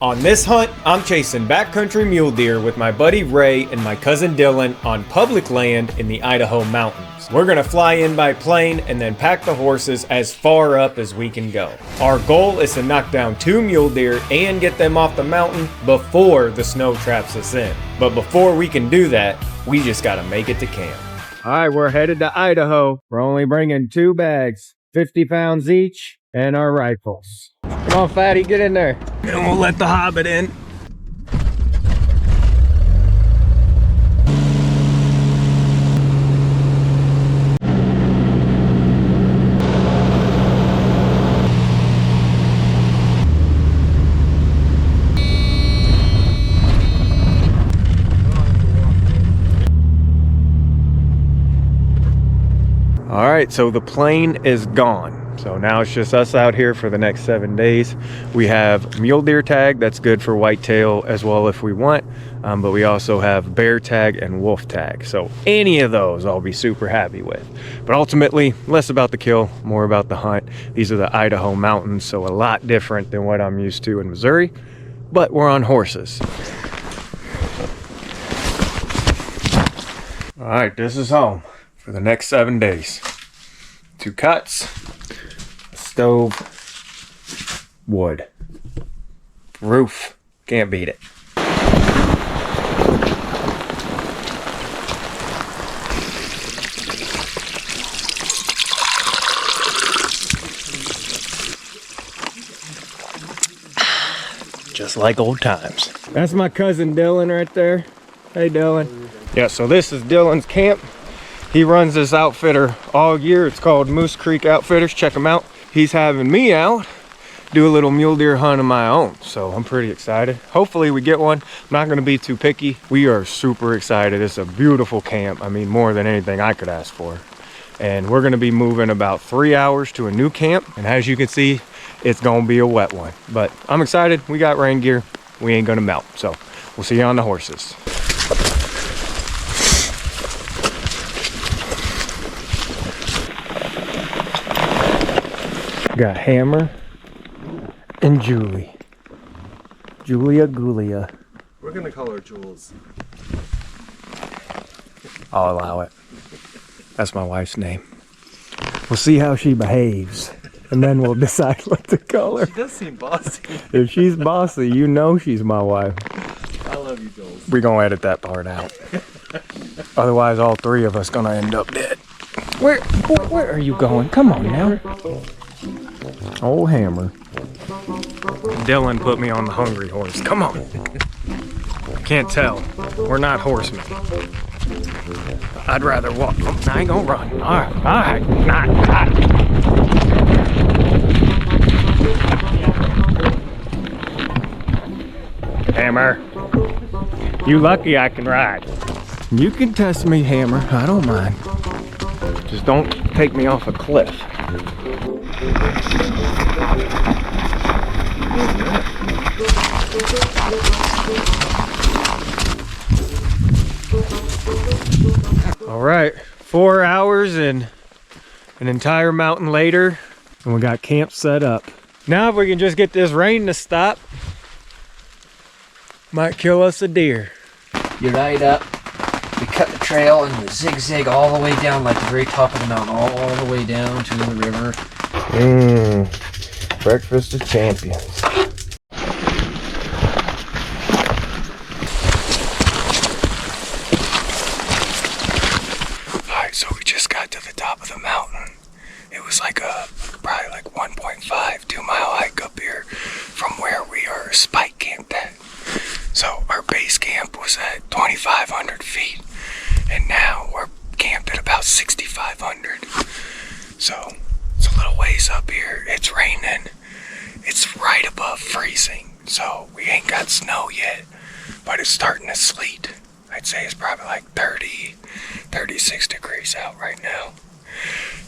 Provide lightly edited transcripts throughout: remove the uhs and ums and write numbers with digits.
On this hunt, I'm chasing backcountry mule deer with my buddy Ray and my cousin Dylan on public land in the Idaho mountains. We're gonna fly in by plane and then pack the horses as far up as we can go. Our goal is to knock down 2 mule deer and get them off the mountain before the snow traps us in. But before we can do that, we just gotta make it to camp. All right, we're headed to Idaho. We're only bringing 2 bags, 50 pounds each, and our rifles. Come on, fatty, get in there. And we'll let the hobbit in. All right, so the plane is gone. So now it's just us out here for the next 7 days. We have mule deer tag, that's good for whitetail as well if we want, but we also have bear tag and wolf tag. So any of those I'll be super happy with. But ultimately, less about the kill, more about the hunt. These are the Idaho mountains, so a lot different than what I'm used to in Missouri, but we're on horses. All right, this is home for the next 7 days. 2 cuts. Stove, wood, roof, can't beat it. Just like old times. That's my cousin Dylan right there. Hey Dylan. Yeah, so this is Dylan's camp. He runs this outfitter all year. It's called Moose Creek Outfitters. Check him out. He's having me out do a little mule deer hunt of my own, so I'm pretty excited. Hopefully we get one. I'm not going to be too picky. We are super excited. It's a beautiful camp. I mean, more than anything I could ask for. And we're going to be moving about 3 hours to a new camp, and as you can see, it's going to be a wet one. But I'm excited. We got rain gear. We ain't going to melt, so we'll see you on the horses. Got Hammer and Julie. Julia Gulia. We're gonna call her Jules. I'll allow it. That's my wife's name. We'll see how she behaves, and then we'll decide what to call her. She does seem bossy. If she's bossy, you know she's my wife. I love you, Jules. We're gonna edit that part out. Otherwise, all 3 of us gonna end up dead. Where are you going? Come on now. Old Hammer. Dylan put me on the hungry horse. Come on. Can't tell. We're not horsemen. I'd rather walk. Oh, I ain't gonna run. All right. Hammer. You lucky I can ride. You can test me, Hammer. I don't mind. Just don't take me off a cliff. All right, 4 hours and an entire mountain later, and we got camp set up. Now if we can just get this rain to stop, might kill us a deer. You ride up, we cut the trail and we zigzag all the way down like the very top of the mountain, all the way down to the river. Breakfast of champions. Alright, so we just got to the top of the mountain. It was like probably like 1.5, 2 mile hike up here from where we are spike camped at. So our base camp was at 2,500 feet, and now we're camped at about 6,500. So it's a little ways up here. It's raining. It's right above freezing, so we ain't got snow yet, but it's starting to sleet. I'd say it's probably like 30, 36 degrees out right now.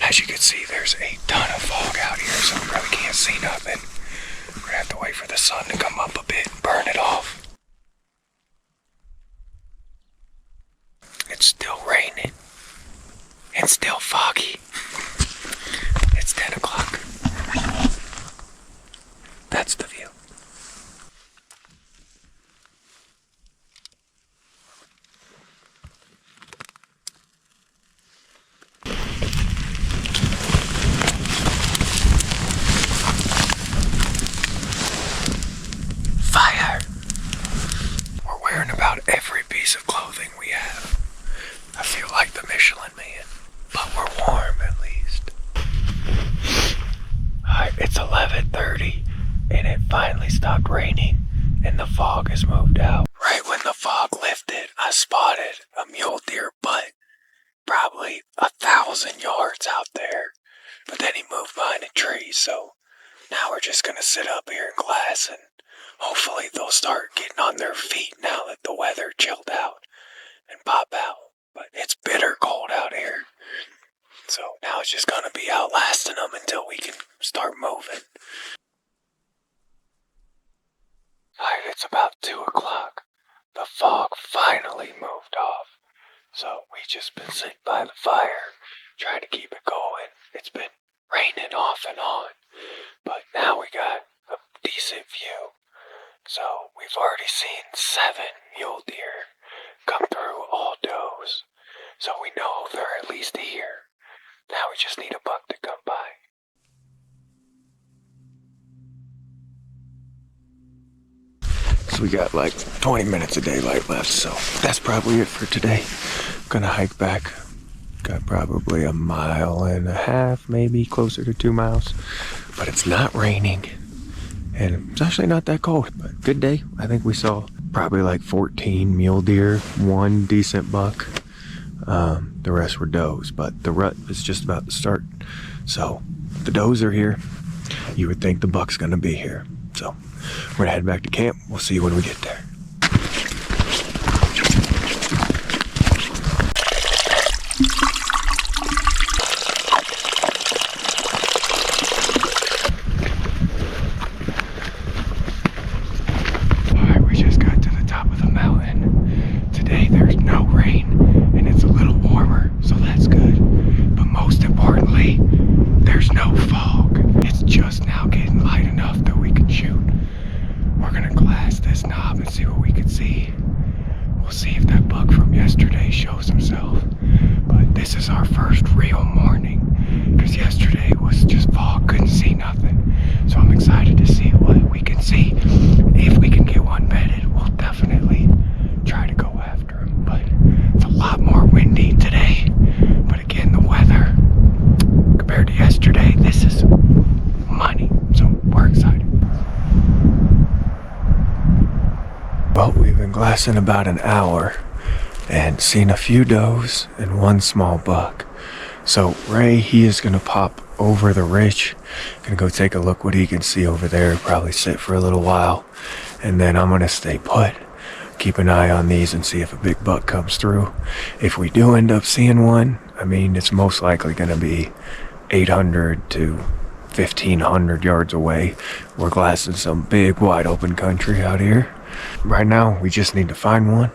As you can see, there's a ton of fog out here, so we really can't see nothing. We're gonna have to wait for the sun to come up a bit and burn it off. It's still raining. It's still foggy. It's 10 o'clock. That's the view. the fog has moved out. Right when the fog lifted, I spotted a mule deer butt probably 1,000 yards out there. But then he moved behind a tree, so now we're just gonna sit up here in class and hopefully they'll start getting on their feet now that the weather chilled out and pop out. But it's bitter cold out here. So now it's just gonna be outlasting them until we can start moving. Alright, it's about 2 o'clock. The fog finally moved off. So we just been sitting by the fire, trying to keep it going. It's been raining off and on, but now we got a decent view. So we've already seen 7 mule deer come through all does. So we know they're at least here. Now we just need a buck to come by. So we got like 20 minutes of daylight left, so that's probably it for today. Gonna hike back. Got probably 1.5 miles, maybe closer to 2 miles. But it's not raining. And it's actually not that cold, but good day. I think we saw probably like 14 mule deer, 1 decent buck. The rest were does, but the rut is just about to start. So the does are here. You would think the buck's gonna be here. So we're gonna head back to camp. We'll see you when we get there. Alright, we just got to the top of the mountain. Today there's no rain and it's a little warmer, so that's good. But most importantly, there's no fog. It's just now getting light enough that we can shoot. We're gonna glass this knob and see what we can see. We'll see if that buck from yesterday shows himself. But this is our first real morning, because yesterday was just fog, couldn't see nothing. So I'm excited to see what we can see. If we can get one bedded, we'll definitely try to go after him. But it's a lot more windy today. But again, the weather, compared to yesterday, this is money. So we're excited. Well, we've been glassing about an hour and seen a few does and 1 small buck. So Ray, he is gonna pop over the ridge. Gonna go take a look what he can see over there, probably sit for a little while. And then I'm gonna stay put, keep an eye on these and see if a big buck comes through. If we do end up seeing one, I mean, it's most likely gonna be 800 to 1,500 yards away. We're glassing some big wide open country out here. Right now, we just need to find one,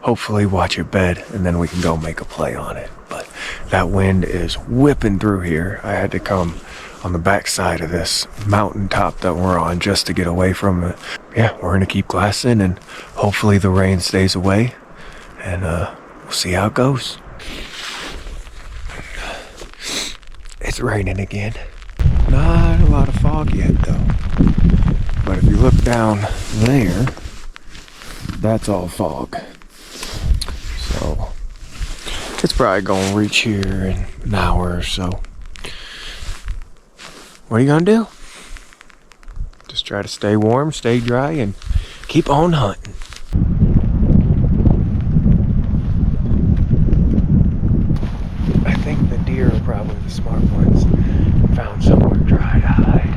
hopefully watch it bed, and then we can go make a play on it. But that wind is whipping through here. I had to come on the back side of this mountaintop that we're on just to get away from it. Yeah, we're gonna keep glassing and hopefully the rain stays away, and we'll see how it goes. It's raining again. Not a lot of fog yet though. But if you look down there, that's all fog. So it's probably gonna reach here in an hour or so. What are you gonna do? Just try to stay warm, stay dry, and keep on hunting. I think the deer are probably the smart ones. Found somewhere dry to hide.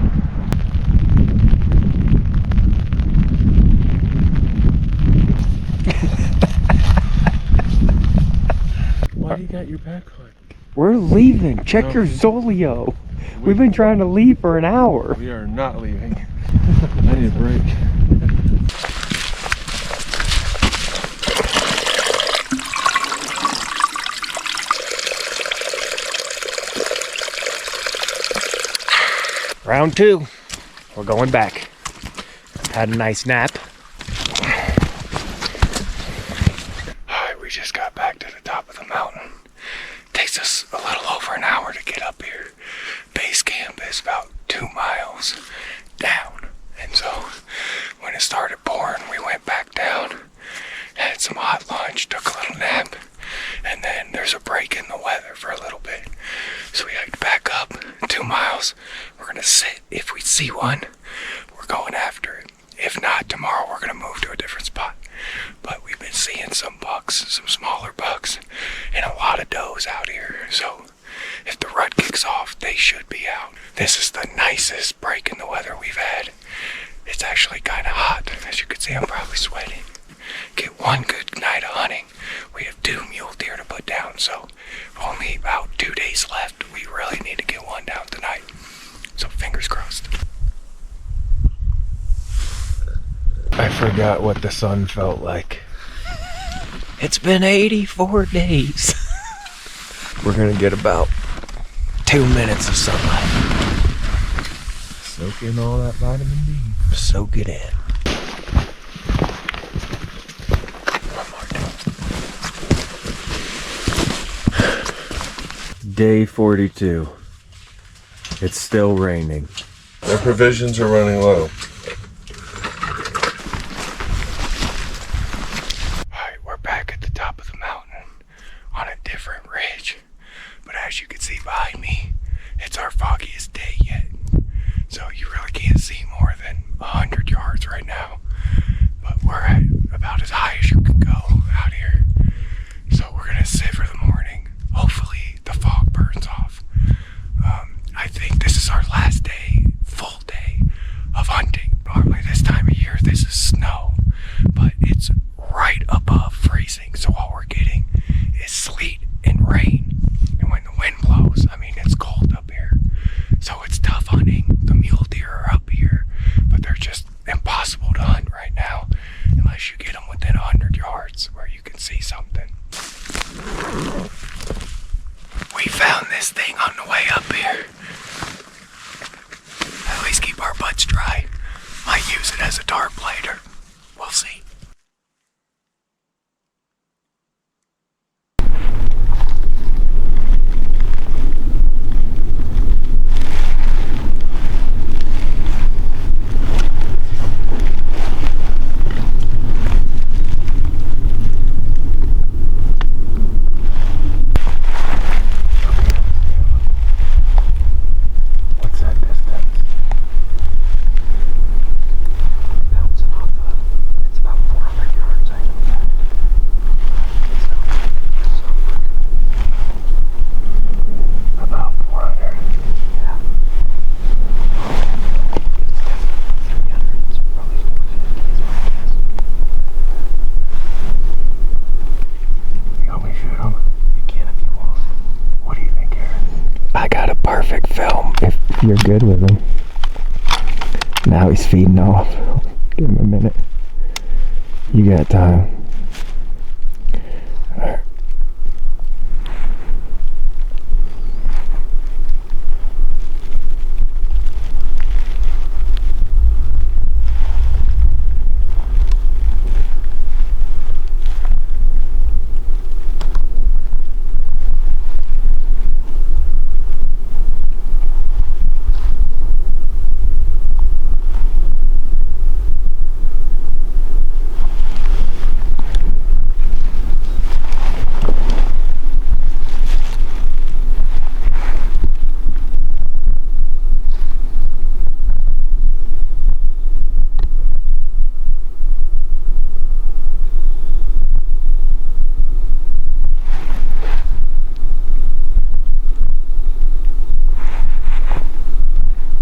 Why do you got your back on? We're leaving. Check your Zolio. We've been trying to leave for an hour. We are not leaving. I need a break. Round 2. We're going back. Had a nice nap. Alright, we just got back to the top of the mountain. Takes us a little over an hour to get up here. Base camp is about 2 miles down. And so when it started pouring, we went back down, had some hot lunch, took a little nap, and then there's a break in the weather for a little bit. So we hiked back up 2 miles. We're gonna sit. If we see one, we're going after it. If not, tomorrow we're gonna move bucks, some smaller bucks, and a lot of does out here. So if the rut kicks off, they should be out. This is the nicest break in the weather we've had. It's actually kind of hot. As you can see, I'm probably sweating. Get one good night of hunting. We have 2 mule deer to put down, so only about 2 days left. We really need to get one down tonight. So fingers crossed. I forgot what the sun felt like. It's been 84 days. We're gonna get about 2 minutes of sunlight. soak in all that vitamin D. Soak it in. Day 42. It's still raining. Their provisions are running low. Alright, we're back at the top of the mountain on a different ridge. But as you can see behind me, it's our foggiest day yet. So you really can't see more than 100 yards right now. But we're at about as high as you can go out here. So we're gonna sit for the morning. Hopefully the fog burns off. I think this is our last day, full day of hunting. Normally this time of year this is snow, but it's right above freezing. So all we're getting is sleet and rain. And when the wind blows, I mean, it's cold up here. So it's tough hunting. The mule deer are up here, but they're just impossible to hunt right now unless you get them within 100 yards where you can see something. We found this thing on the way up here. At least keep our butts dry. Might use it as a dart blader. We'll see. What's that distance? Bouncing off it's about 400 yards, I know that. It's not so good. About 400. Yeah. It's definitely 300. It's probably 450 is my guess. You want me to shoot him? You can if you want. What do you think, Aaron? I got a perfect film if you're good with him. Now he's feeding off. Give him a minute. You got time. Alright.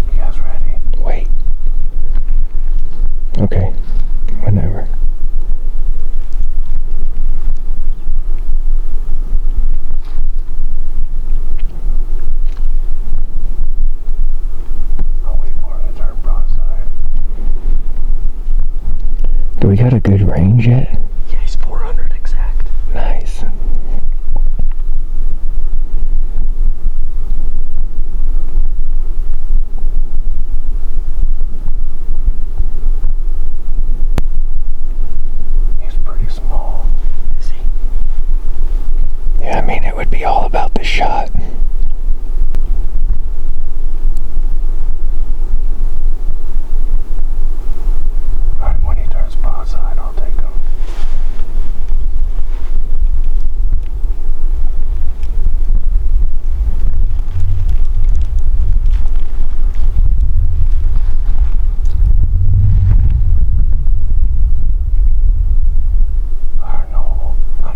You guys ready? Wait. Okay. Whenever. I'll wait for it to turn broadside. Do we got a good range yet? Yeah, he's 400 exact. Nice. He's pretty small. Is he? Yeah, I mean, it would be all about the shot. Alright, when he turns broadside, I'll take him. No, not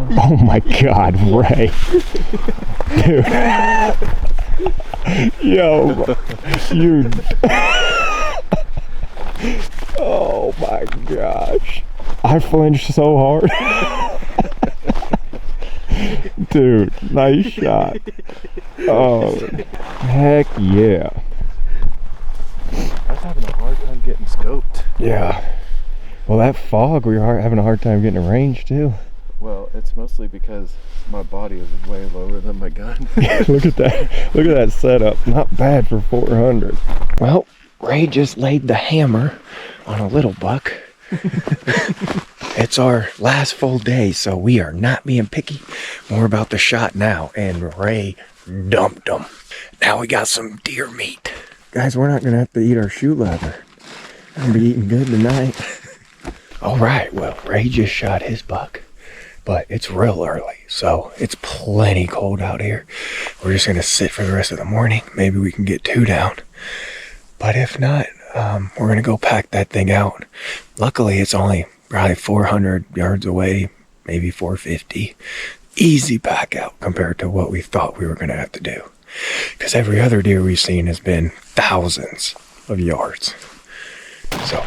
Oh my God, Ray. Dude. Yo, you. Oh my gosh. I flinched so hard. Dude, nice shot. Oh, heck yeah. I was having a hard time getting scoped. Yeah. Well, that fog, we were having a hard time getting a range too. Well, it's mostly because my body is way lower than my gun. Look at that. Look at that setup. Not bad for 400. Well, Ray just laid the hammer on a little buck. It's our last full day, so we are not being picky. More about the shot now, and Ray dumped them. Now we got some deer meat. Guys, we're not going to have to eat our shoe leather. I'm going to be eating good tonight. All right, well, Ray just shot his buck, but it's real early, so it's plenty cold out here. We're just going to sit for the rest of the morning. Maybe we can get 2 down. But if not, we're going to go pack that thing out. Luckily, it's only probably 400 yards away, maybe 450. Easy pack out compared to what we thought we were going to have to do. Because every other deer we've seen has been thousands of yards. So,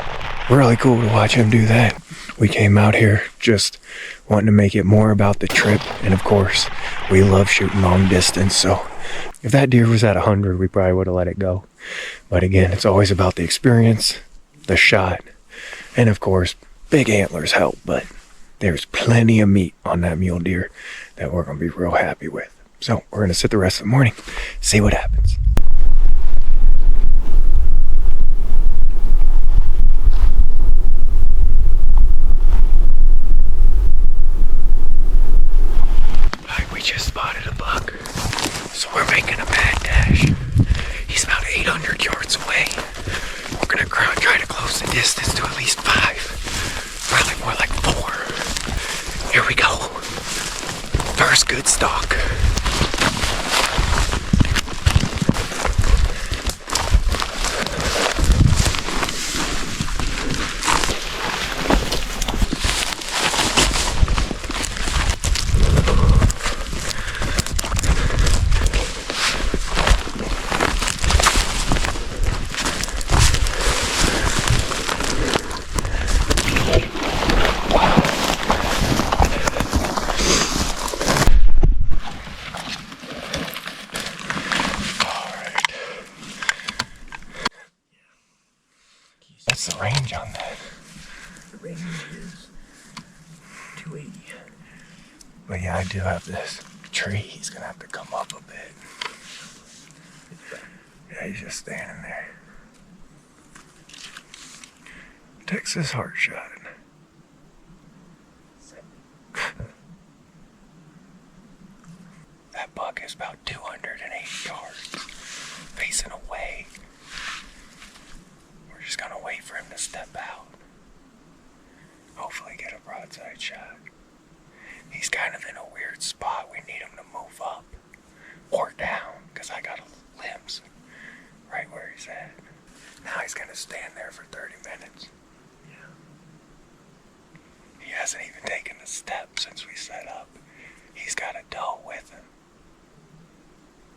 really cool to watch him do that. We came out here just wanting to make it more about the trip. And of course, we love shooting long distance. So, if that deer was at 100, we probably would have let it go. But again, it's always about the experience, the shot, and of course, big antlers help. But there's plenty of meat on that mule deer that we're going to be real happy with. So we're going to sit the rest of the morning, see what happens. Alright, we just spotted a buck. So we're making a mad dash. He's about 800 yards away. We're going to try to close the distance to at least 5. Probably more like 4. Here we go. First good stalk. What's the range on that? The range is 280. But yeah, I do have this tree. He's gonna have to come up a bit. Yeah, he's just standing there. Texas heart shot. That buck is about 280 yards, facing away. We're just gonna wait for him to step out. Hopefully get a broadside shot. He's kind of in a weird spot. We need him to move up or down, because I got a limbs right where he's at. Now he's gonna stand there for 30 minutes. Yeah. He hasn't even taken a step since we set up. He's got a doe with him.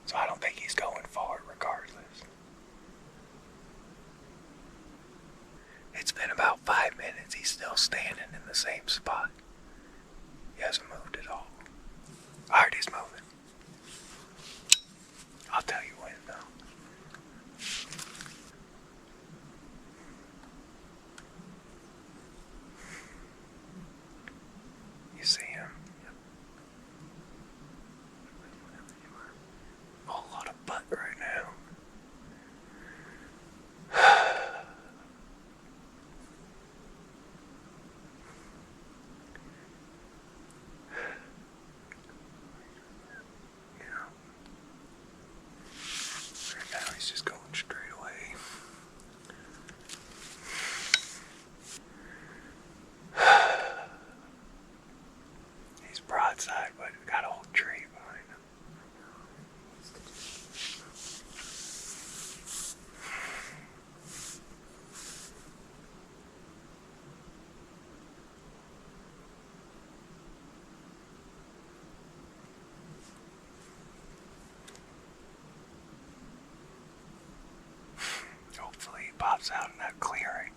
So I don't think he's going far regardless. It's been about 5 minutes. He's still standing in the same spot. He hasn't moved at all. Alright, he's moving. I'll tell you when though. You see him? A whole lot of butt right now. Now he's just going straight away. He's broadside, but got a whole tree behind him. animals out in that clearing.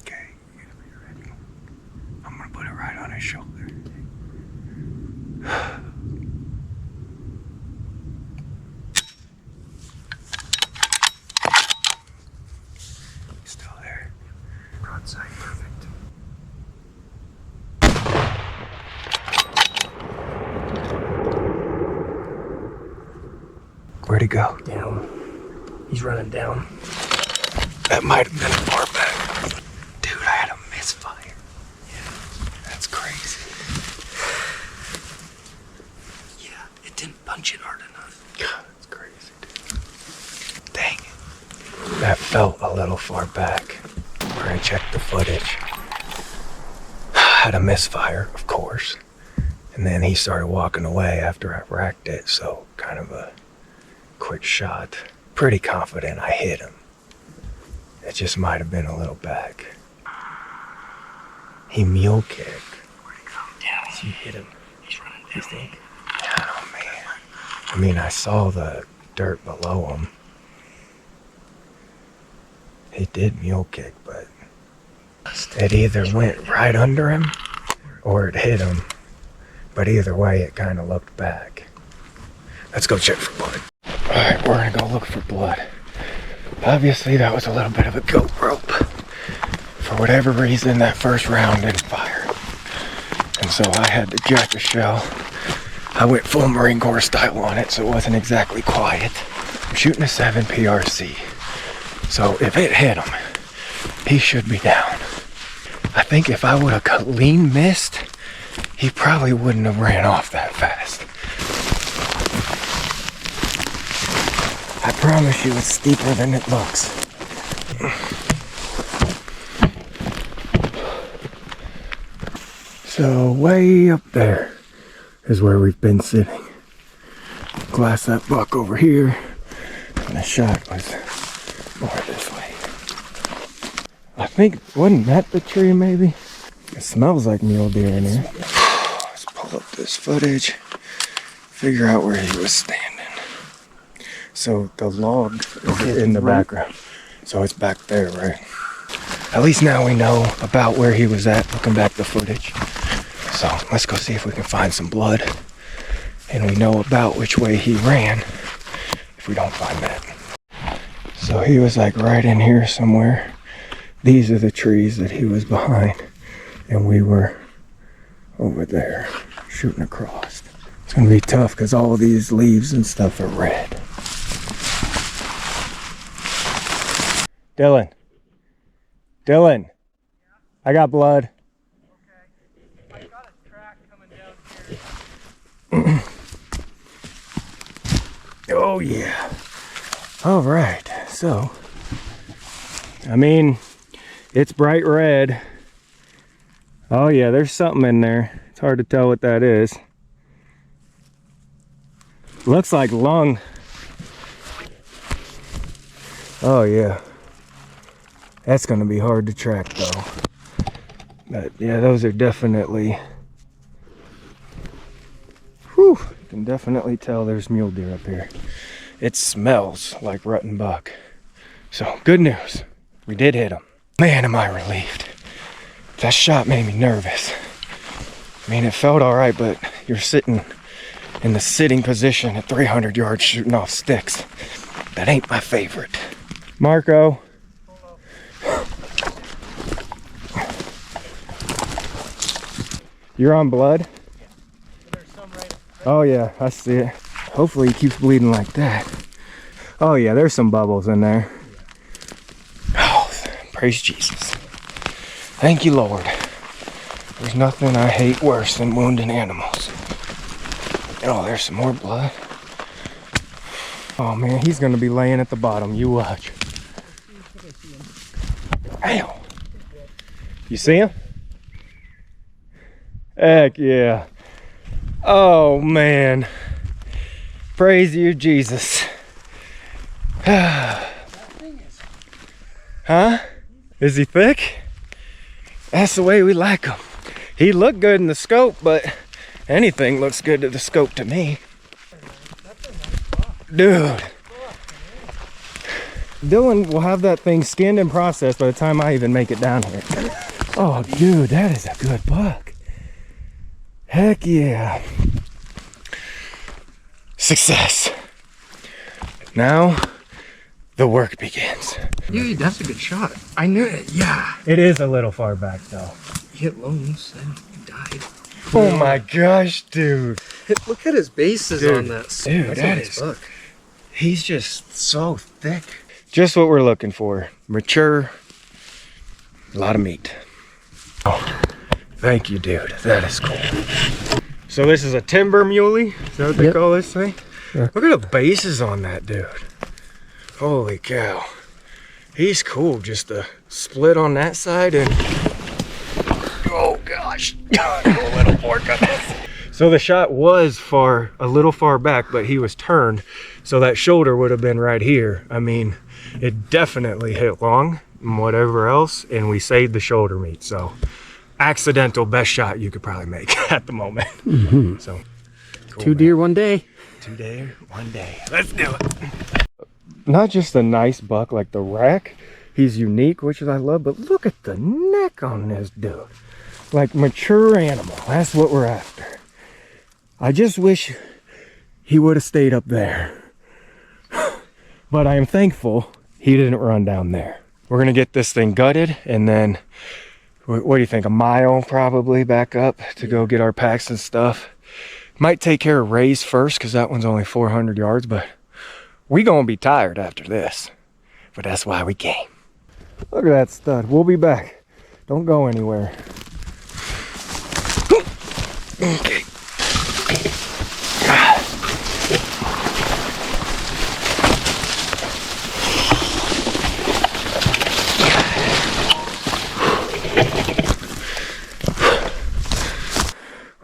Okay, you ready? I'm gonna put it right on his shoulder. Still there. Broadside perfect. Where'd he go? Down. He's running down. That might have been far back. Dude, I had a misfire. Yeah. That's crazy. Yeah, it didn't punch it hard enough. God, that's crazy, dude. Dang it. That felt a little far back. Where I checked the footage. Had a misfire, of course. And then he started walking away after I racked it, so kind of a quick shot. Pretty confident I hit him. It just might have been a little back. He mule kicked. Where'd he come down? You hit him. He's running down. You think? Oh man. I mean, I saw the dirt below him. He did mule kick, but it either went right under him or it hit him. But either way, it kind of looked back. Let's go check for blood. Alright, we're gonna go look for blood. Obviously, that was a little bit of a goat rope. For whatever reason, that first round didn't fire. And so I had to jack the shell. I went full Marine Corps style on it, so it wasn't exactly quiet. I'm shooting a 7 PRC. So if it hit him, he should be down. I think if I would have clean missed, he probably wouldn't have ran off that fast. I promise you it's steeper than it looks. So way up there is where we've been sitting. Glass that buck over here, and the shot was more this way. I think, wasn't that the tree maybe? It smells like mule deer in here. Let's pull up this footage, figure out where he was standing. So the log is in the background. So it's back there, right? At least now we know about where he was at, looking back the footage. So let's go see if we can find some blood. And we know about which way he ran if we don't find that. So he was like right in here somewhere. These are the trees that he was behind. And we were over there shooting across. It's gonna be tough because all of these leaves and stuff are red. Dylan, I got blood. Okay. I got a track coming down here. Oh yeah. All right, so, I mean, it's bright red. Oh yeah, there's something in there. It's hard to tell what that is. Looks like lung. Oh yeah. That's gonna be hard to track though. But yeah, those are definitely, whew, you can definitely tell there's mule deer up here. It smells like rotten buck. So good news, we did hit him. Man, am I relieved. That shot made me nervous. I mean, it felt all right, but you're sitting in the sitting position at 300 yards shooting off sticks. That ain't my favorite. Marco. You're on blood? There's some right. Oh yeah, I see it. Hopefully he keeps bleeding like that. Oh yeah, there's some bubbles in there. Oh, praise Jesus. Thank you, Lord. There's nothing I hate worse than wounding animals. Oh, there's some more blood. Oh man, he's gonna be laying at the bottom. You watch. Ow. You see him? Heck yeah. Oh man. Praise you, Jesus. Huh? Is he thick? That's the way we like him. He looked good in the scope, but anything looks good to the scope to me. Dude. Dylan will have that thing skinned and processed by the time I even make it down here. Oh, dude, that is a good buck. Heck yeah. Success. Now, the work begins. Dude, that's a good shot. I knew it, yeah. It is a little far back, though. He hit loans and he died. Oh my gosh, dude. Look at his bases Dude, on that. dude, That's that a nice is- buck. He's just so thick. Just what we're looking for. Mature, a lot of meat. Oh, thank you, dude. That is cool. So this is a timber muley? Is that what they call this thing? Yeah. Look at the bases on that dude. Holy cow. He's cool. Just a split on that side and... Oh gosh. A little fork on this. So the shot was a little far back, but he was turned. So that shoulder would have been right here. I mean, it definitely hit long and whatever else, and we saved the shoulder meat. So accidental best shot you could probably make at the moment. Mm-hmm. So cool, 2 deer one day. 2 deer, 1 day. Let's do it. Not just a nice buck like the rack. He's unique, which is I love, but look at the neck on this dude. Like mature animal. That's what we're after. I just wish he would have stayed up there. But I am thankful he didn't run down there. We're gonna get this thing gutted and then, what do you think, a mile probably back up to go get our packs and stuff. Might take care of Ray's first because that one's only 400 yards, but we gonna be tired after this. But that's why we came. Look at that stud. We'll be back. Don't go anywhere. Okay.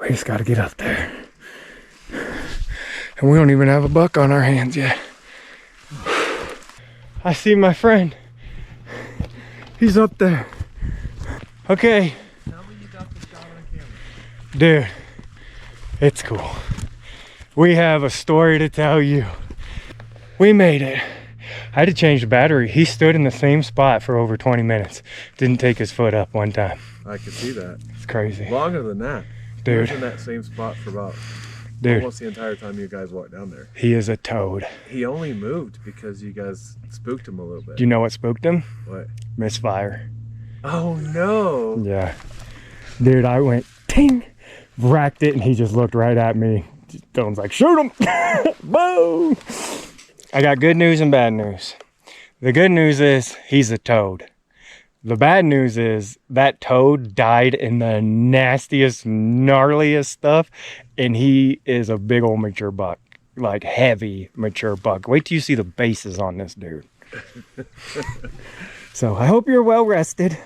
We just got to get up there. And we don't even have a buck on our hands yet. I see my friend. He's up there. Okay. Tell me you got the shot on camera. Dude, it's cool. We have a story to tell you. We made it. I had to change the battery. He stood in the same spot for over 20 minutes. Didn't take his foot up one time. I could see that. It's crazy. Longer than that. Dude. He was in that same spot for about almost the entire time you guys walked down there. He is a toad. He only moved because you guys spooked him a little bit. Do you know what spooked him? What? Misfire. Oh no! Yeah. Dude, I went ting, racked it, and he just looked right at me. Dylan's like, shoot him! Boom! I got good news and bad news. The good news is he's a toad. The bad news is that toad died in the nastiest, gnarliest stuff, and he is a big old mature buck. Like heavy mature buck. Wait till you see the bases on this dude. So I hope you're well rested.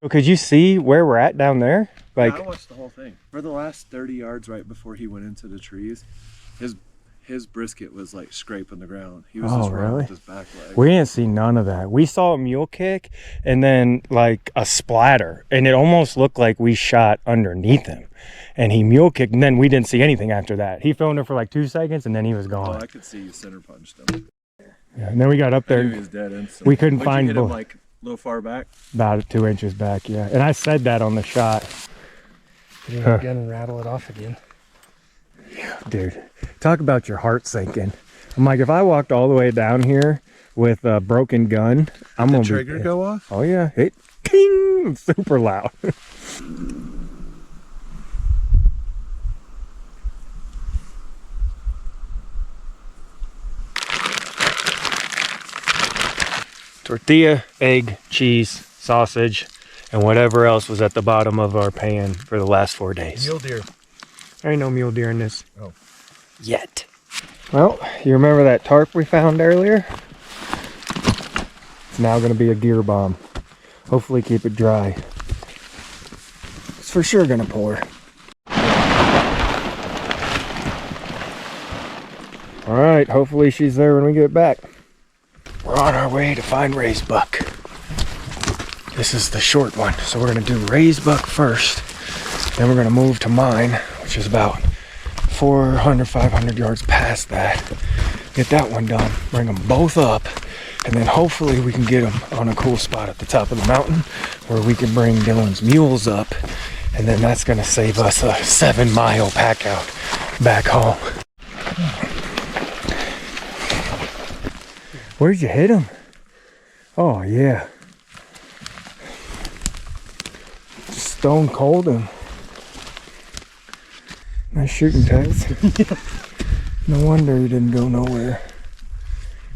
Could you see where we're at down there? Like, I watched the whole thing. For the last 30 yards right before he went into the trees, his brisket was like scraping the ground. He was just running with his back leg. we didn't see none of that. We saw a mule kick and then like a splatter, and it almost looked like we shot underneath him. And he mule kicked, and then we didn't see anything after that. He filmed it for like 2 seconds, and then he was Oh, gone. I could see you center punched him. Yeah, and then we got up I knew he there was dead instantly. We couldn't When'd find you hit him, both. like a little far back. about 2 inches back, yeah. And I said that on the shot. Get Huh. it again and rattle it off again. Dude, talk about your heart sinking. I'm like, if I walked all the way down here with a broken gun, I'm Did gonna the trigger be, go off? Oh yeah, it ting, super loud. Tortilla, egg, cheese, sausage, and whatever else was at the bottom of our pan for the last 4 days. Mule deer. There ain't no mule deer in this. Oh. Yet. Well, you remember that tarp we found earlier? It's now gonna be a gear bomb. Hopefully keep it dry. It's for sure gonna pour. All right, hopefully she's there when we get back. We're on our way to find raised buck. This is the short one, so we're gonna do raised buck first. Then we're gonna move to mine, which is about 400, 500 yards past that. Get that one done, bring them both up, and then hopefully we can get them on a cool spot at the top of the mountain where we can bring Dylan's mules up, and then that's gonna save us a 7-mile pack out back home. Where'd you hit him? Oh yeah. Stone cold him. Nice shooting, Tex. No wonder he didn't go nowhere.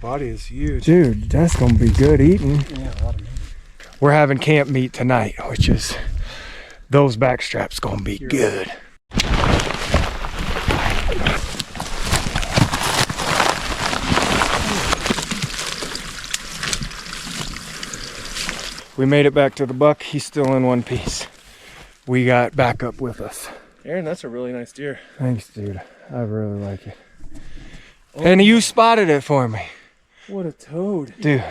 Body is huge. Dude, that's gonna be good eating. Yeah, a lot of meat. We're having camp meat tonight, which is those back straps gonna be good. We made it back to the buck. He's still in one piece. We got backup with us. Aaron, that's a really nice deer. Thanks, dude. I really like it. And you spotted it for me. What a toad. Dude,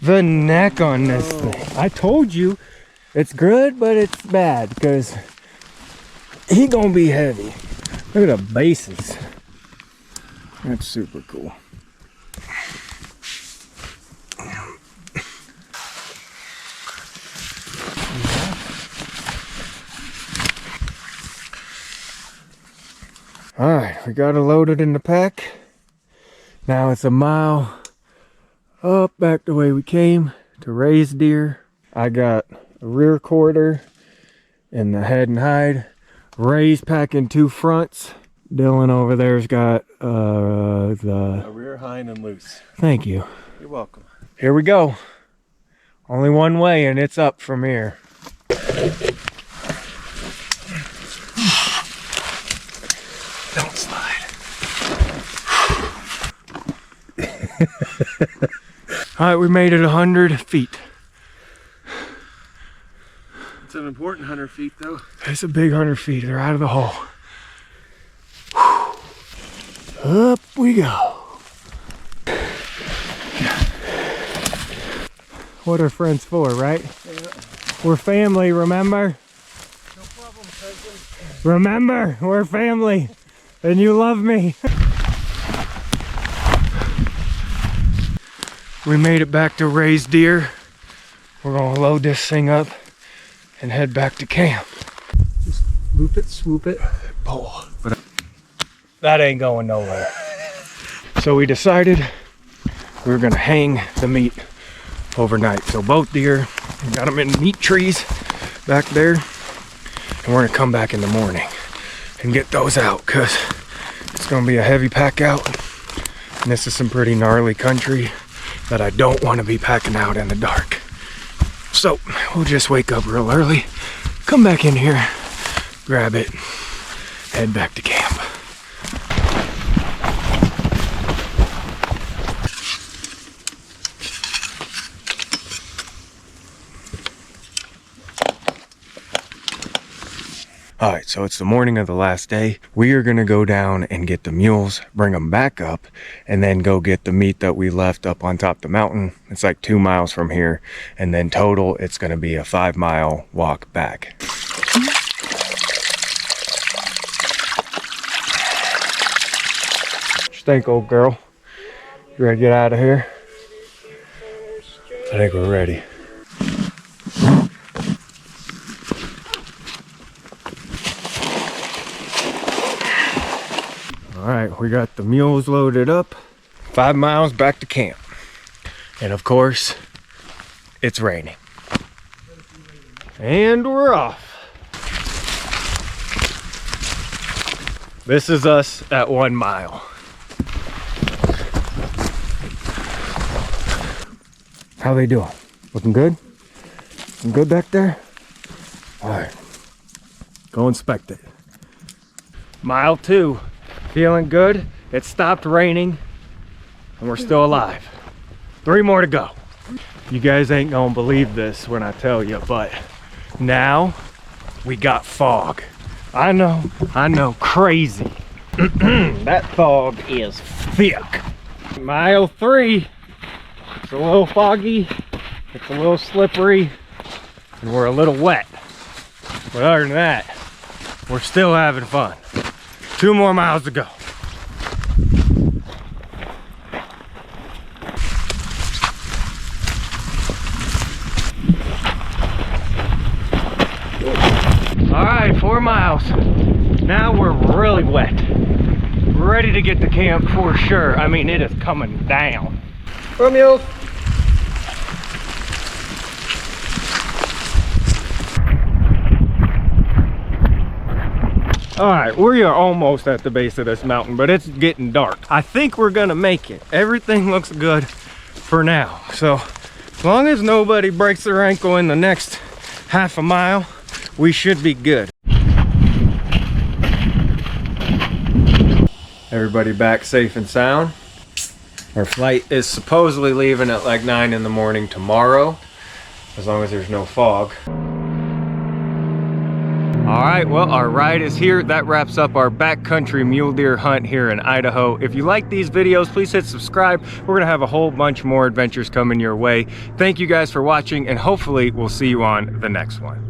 the neck on this thing. I told you it's good, but it's bad because he gonna be heavy. Look at the bases. That's super cool. All right, we got it loaded in the pack. Now it's a mile up back the way we came to raised deer. I got a rear quarter in the head and hide, raised pack in 2 fronts. Dylan over there's got A rear hind and loose. Thank you. You're welcome. Here we go. Only one way and it's up from here. Don't slide. All right, we made it 100 feet. It's an important 100 feet though. It's a big 100 feet. They're out of the hole. Whew. Up we go. What are friends for, right? Yeah. We're family, remember? No problem, cousin. Remember, we're family. And you love me. We made it back to raised deer. We're gonna load this thing up and head back to camp. Just loop it, swoop it. Pull. But that ain't going nowhere. So we decided we were gonna hang the meat overnight. So both deer, we got them in meat trees back there. And we're gonna come back in the morning and get those out because it's gonna be a heavy pack out. And this is some pretty gnarly country that I don't want to be packing out in the dark. So we'll just wake up real early, come back in here, grab it, head back to camp. All right, so it's the morning of the last day. We are gonna go down and get the mules, bring them back up, and then go get the meat that we left up on top of the mountain. It's like 2 miles from here, and then total, it's gonna be a 5-mile walk back. What you think, old girl? You ready to get out of here? I think we're ready. All right, we got the mules loaded up. 5 miles back to camp. And of course, it's raining. And we're off. This is us at 1 mile. How they doing? Looking good? Looking good back there? All right, go inspect it. Mile 2, feeling good. It stopped raining and we're still alive. 3 more to go. You guys ain't gonna believe this when I tell you, but now we got fog. I know, crazy. That fog is thick. Mile 3, it's a little foggy, it's a little slippery, and we're a little wet. But other than that, we're still having fun. 2 more miles to go. All right, 4 miles. Now we're really wet. Ready to get to camp for sure. I mean, it is coming down. Go mules. All right, we are almost at the base of this mountain, but it's getting dark. I think we're gonna make it. Everything looks good for now. So as long as nobody breaks their ankle in the next half a mile, we should be good. Everybody back safe and sound. Our flight is supposedly leaving at like 9 in the morning tomorrow, as long as there's no fog. All right, well, our ride is here. That wraps up our backcountry mule deer hunt here in Idaho. If you like these videos, please hit subscribe. We're gonna have a whole bunch more adventures coming your way. Thank you guys for watching, and hopefully we'll see you on the next one.